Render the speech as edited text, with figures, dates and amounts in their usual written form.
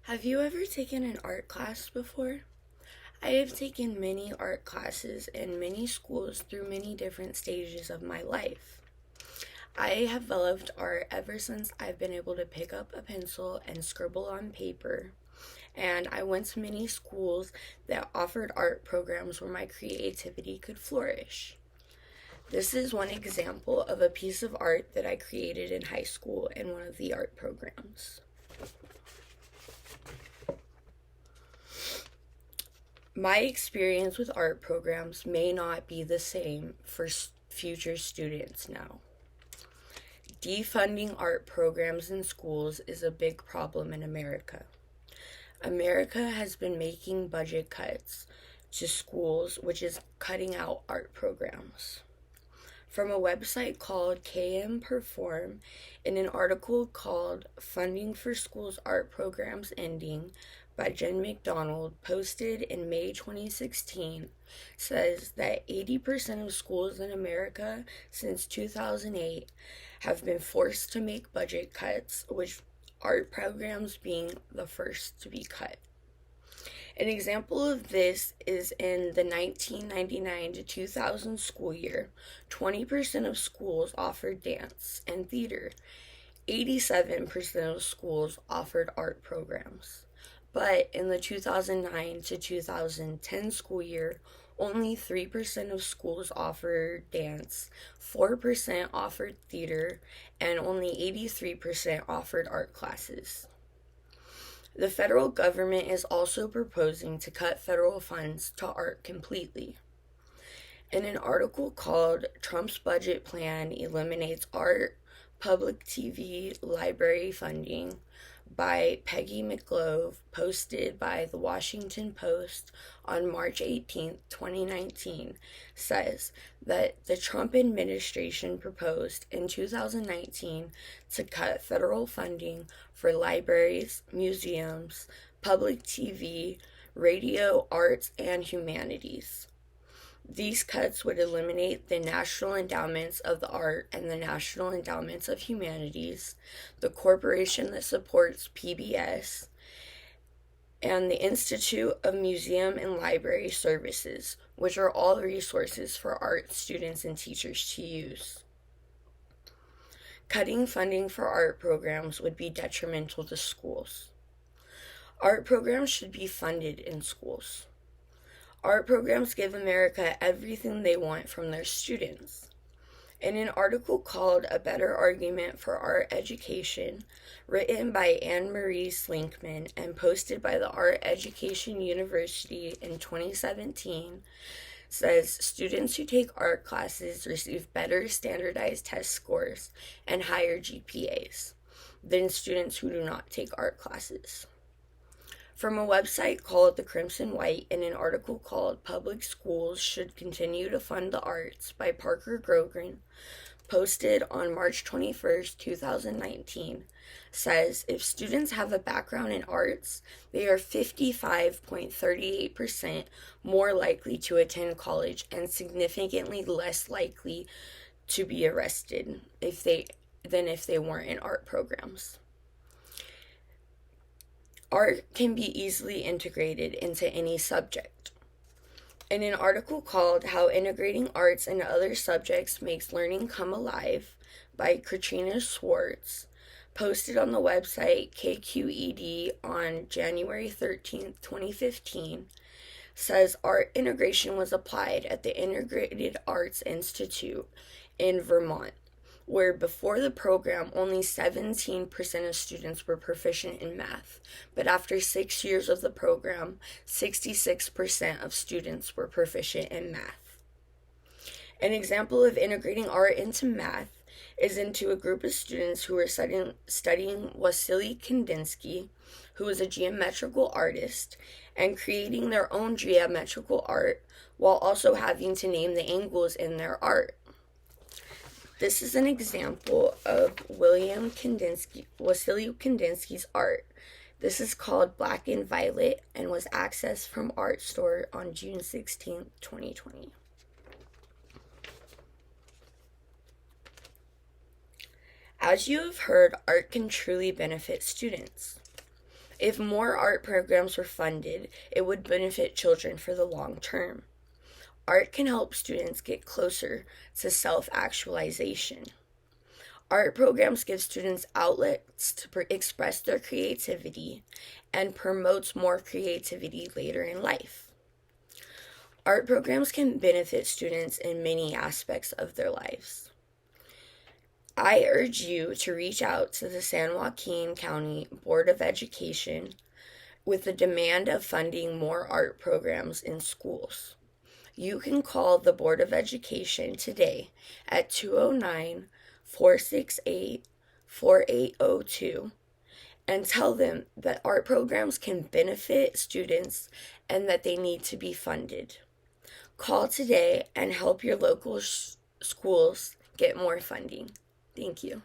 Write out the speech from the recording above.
Have you ever taken an art class before? I have taken many art classes in many schools through many different stages of my life. I have loved art ever since I've been able to pick up a pencil and scribble on paper. And I went to many schools that offered art programs where my creativity could flourish. This is one example of a piece of art that I created in high school in one of the art programs. My experience with art programs may not be the same for future students now. Defunding art programs in schools is a big problem in America. America has been making budget cuts to schools, which is cutting out art programs. From a website called KM Perform, in an article called Funding for Schools Art Programs Ending by Jen McDonald, posted in May 2016, says that 80% of schools in America since 2008 have been forced to make budget cuts, with art programs being the first to be cut. An example of this is in the 1999 to 2000 school year, 20% of schools offered dance and theater. 87% of schools offered art programs. But in the 2009 to 2010 school year, only 3% of schools offered dance, 4% offered theater, and only 83% offered art classes. The federal government is also proposing to cut federal funds to art completely. In an article called Trump's Budget Plan Eliminates Art, Public TV, Library Funding by Peggy McGlove, posted by the Washington Post on March 18, 2019, says that the Trump administration proposed in 2019 to cut federal funding for libraries, museums, public TV, radio, arts, and humanities. These cuts would eliminate the National Endowments of the Art and the National Endowments of Humanities, the corporation that supports PBS, and the Institute of Museum and Library Services, which are all resources for art students and teachers to use. Cutting funding for art programs would be detrimental to schools. Art programs should be funded in schools. Art programs give America everything they want from their students. In an article called A Better Argument for Art Education, written by Anne Marie Slinkman and posted by the Art Education University in 2017, says students who take art classes receive better standardized test scores and higher GPAs than students who do not take art classes. From a website called The Crimson White, in an article called Public Schools Should Continue to Fund the Arts by Parker Grogan, posted on March 21st, 2019, says if students have a background in arts, they are 55.38% more likely to attend college and significantly less likely to be arrested than if they weren't in art programs. Art can be easily integrated into any subject. In an article called How Integrating Arts and Other Subjects Makes Learning Come Alive by Katrina Swartz, posted on the website KQED on January 13, 2015, says art integration was applied at the Integrated Arts Institute in Vermont, where before the program only 17% of students were proficient in math, but after 6 years of the program, 66% of students were proficient in math. An example of integrating art into math is into a group of students who were studying Wasily Kandinsky, who was a geometrical artist, and creating their own geometrical art while also having to name the angles in their art. This is an example of Wasily Kandinsky's art. This is called Black and Violet and was accessed from Art Store on June 16, 2020. As you have heard, art can truly benefit students. If more art programs were funded, it would benefit children for the long term. Art can help students get closer to self-actualization. Art programs give students outlets to express their creativity and promotes more creativity later in life. Art programs can benefit students in many aspects of their lives. I urge you to reach out to the San Joaquin County Board of Education with the demand of funding more art programs in schools. You can call the Board of Education today at 209-468-4802 and tell them that art programs can benefit students and that they need to be funded. Call today and help your local schools get more funding. Thank you.